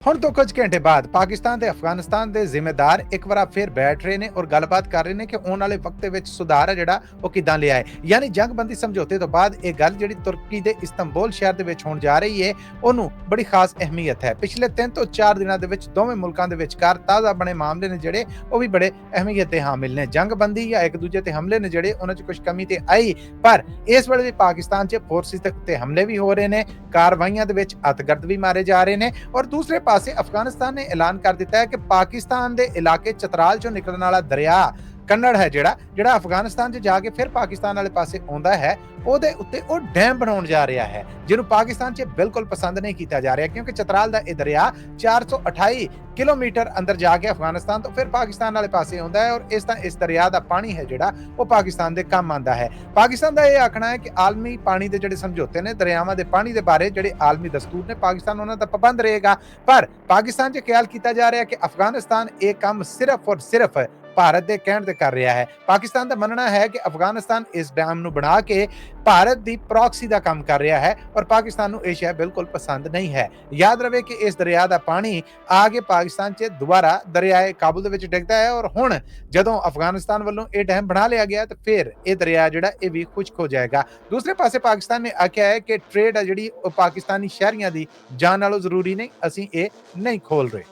ਹੁਣ ਤੋਂ ਕੁਝ ਘੰਟੇ ਬਾਅਦ ਪਾਕਿਸਤਾਨ ਤੇ ਅਫਗਾਨਿਸਤਾਨ ਦੇ ਜ਼ਿੰਮੇਦਾਰ ਇੱਕ ਵਾਰ ਫਿਰ ਬੈਠ ਰਹੇ ਨੇ ਔਰ ਗੱਲਬਾਤ ਕਰ ਰਹੇ ਨੇ ਕਿ ਆਉਣ ਵਾਲੇ ਵਕਤ ਦੇ ਵਿੱਚ ਸੁਧਾਰ ਹੈ ਜਿਹੜਾ ਉਹ ਕਿੱਦਾਂ ਲਿਆਏ। ਯਾਨੀ ਜੰਗਬੰਦੀ ਸਮਝੌਤੇ ਤੋਂ ਬਾਅਦ ਇਹ ਗੱਲ ਜਿਹੜੀ ਤੁਰਕੀ ਦੇ ਇਸਤੰਬੁਲ ਸ਼ਹਿਰ ਦੇ ਵਿੱਚ ਹੋਣ ਜਾ ਰਹੀ ਹੈ, ਉਹਨੂੰ ਬੜੀ ਖਾਸ ਅਹਿਮੀਅਤ ਹੈ। ਪਿਛਲੇ 3 ਤੋਂ 4 ਦਿਨਾਂ ਦੇ ਵਿੱਚ ਦੋਵੇਂ ਮੁਲਕਾਂ ਦੇ ਵਿਚਕਾਰ ਤਾਜ਼ਾ ਬਣੇ ਮਾਮਲੇ ਨੇ ਜਿਹੜੇ ਉਹ ਵੀ ਬੜੇ ਅਹਿਮੀਅਤ ਦੇ ਹਾਮਿਲ ਨੇ। ਜੰਗਬੰਦੀ ਜਾਂ ਇੱਕ ਦੂਜੇ ਤੇ ਹਮਲੇ ਨੇ ਜਿਹੜੇ ਉਹਨਾਂ 'ਚ ਕੁਝ ਕਮੀ ਤੇ ਆਈ, ਪਰ ਇਸ ਵੇਲੇ ਵੀ ਪਾਕਿਸਤਾਨ 'ਚ ਫੋਰਸਿਸ ਦੇ ਉੱਤੇ ਹਮਲੇ ਵੀ ਹੋ ਰਹੇ ਨੇ, ਕਾਰਵਾਈਆਂ ਦੇ ਵਿੱਚ ਅਤਗਰਦ ਵੀ ਮਾਰੇ ਜਾ ਰਹੇ ਨੇ। ਔਰ ਦੂਸਰੇ ਪਾਸੇ ਅਫਗਾਨਿਸਤਾਨ ਨੇ ਐਲਾਨ ਕਰ ਦਿੱਤਾ ਹੈ ਕਿ ਪਾਕਿਸਤਾਨ ਦੇ ਇਲਾਕੇ ਚਤਰਾਲ ਚੋਂ ਨਿਕਲਣ ਵਾਲਾ ਦਰਿਆ ਕੰਨੜ ਹੈ ਜਿਹੜਾ ਅਫਗਾਨਿਸਤਾਨ 'ਚ ਜਾ ਕੇ ਫਿਰ ਪਾਕਿਸਤਾਨ ਵਾਲੇ ਪਾਸੇ ਆਉਂਦਾ ਹੈ, ਉਹਦੇ ਉੱਤੇ ਉਹ ਡੈਮ ਬਣਾਉਣ ਜਾ ਰਿਹਾ ਹੈ, ਜਿਹਨੂੰ ਪਾਕਿਸਤਾਨ 'ਚ ਬਿਲਕੁਲ ਪਸੰਦ ਨਹੀਂ ਕੀਤਾ ਜਾ ਰਿਹਾ, ਕਿਉਂਕਿ ਚਤਰਾਲ ਦਾ ਇਹ ਦਰਿਆ 428 ਕਿਲੋਮੀਟਰ ਅੰਦਰ ਜਾ ਕੇ ਅਫਗਾਨਿਸਤਾਨ ਤੋਂ ਫਿਰ ਪਾਕਿਸਤਾਨ ਵਾਲੇ ਪਾਸੇ ਆਉਂਦਾ ਹੈ। ਔਰ ਇਸ ਦਰਿਆ ਦਾ ਪਾਣੀ ਹੈ ਜਿਹੜਾ ਉਹ ਪਾਕਿਸਤਾਨ ਦੇ ਕੰਮ ਆਉਂਦਾ ਹੈ। ਪਾਕਿਸਤਾਨ ਦਾ ਇਹ ਆਖਣਾ ਹੈ ਕਿ ਆਲਮੀ ਪਾਣੀ ਦੇ ਜਿਹੜੇ ਸਮਝੌਤੇ ਨੇ ਦਰਿਆਵਾਂ ਦੇ ਪਾਣੀ ਦੇ ਬਾਰੇ, ਜਿਹੜੇ ਆਲਮੀ ਦਸਤੂਰ ਨੇ, ਪਾਕਿਸਤਾਨ ਉਹਨਾਂ ਦਾ ਪਾਬੰਦ ਰਹੇਗਾ। ਪਰ ਪਾਕਿਸਤਾਨ 'ਚ ਖਿਆਲ ਕੀਤਾ ਜਾ ਰਿਹਾ ਕਿ ਅਫਗਾਨਿਸਤਾਨ ਇਹ ਕੰਮ ਸਿਰਫ ਔਰ ਸਿਰਫ ਭਾਰਤ ਦੇ ਕਹਿਣ ਤੇ ਕਰ ਰਿਹਾ ਹੈ। ਪਾਕਿਸਤਾਨ ਦਾ ਮੰਨਣਾ ਹੈ ਕਿ ਅਫਗਾਨਿਸਤਾਨ ਇਸ ਡੈਮ ਨੂੰ ਬਣਾ ਕੇ ਭਾਰਤ ਦੀ ਪ੍ਰੌਕਸੀ ਦਾ ਕੰਮ ਕਰ ਰਿਹਾ ਹੈ ਔਰ ਪਾਕਿਸਤਾਨ ਨੂੰ ਇਹ ਸ਼ੈ ਬਿਲਕੁਲ ਪਸੰਦ ਨਹੀਂ ਹੈ। ਯਾਦ ਰਵੇ ਕਿ ਇਸ ਦਰਿਆ ਦਾ ਪਾਣੀ ਆ ਕੇ ਪਾਕਿਸਤਾਨ 'ਚ ਦੁਬਾਰਾ ਦਰਿਆਏ ਕਾਬੁਲ ਦੇ ਵਿੱਚ ਡਿੱਗਦਾ ਹੈ ਔਰ ਹੁਣ ਜਦੋਂ ਅਫਗਾਨਿਸਤਾਨ ਵੱਲੋਂ ਇਹ ਡੈਮ ਬਣਾ ਲਿਆ ਗਿਆ ਤਾਂ ਫਿਰ ਇਹ ਦਰਿਆ ਜਿਹੜਾ ਇਹ ਵੀ ਖੁਸ਼ਕ ਹੋ ਜਾਏਗਾ। ਦੂਸਰੇ ਪਾਸੇ ਪਾਕਿਸਤਾਨ ਨੇ ਆਖਿਆ ਹੈ ਕਿ ਟ੍ਰੇਡ ਹੈ ਜਿਹੜੀ ਉਹ ਪਾਕਿਸਤਾਨੀ ਸ਼ਹਿਰੀਆਂ ਦੀ ਜਾਨ ਨਾਲੋਂ ਜ਼ਰੂਰੀ ਨਹੀਂ, ਅਸੀਂ ਇਹ ਨਹੀਂ ਖੋਲ ਰਹੇ।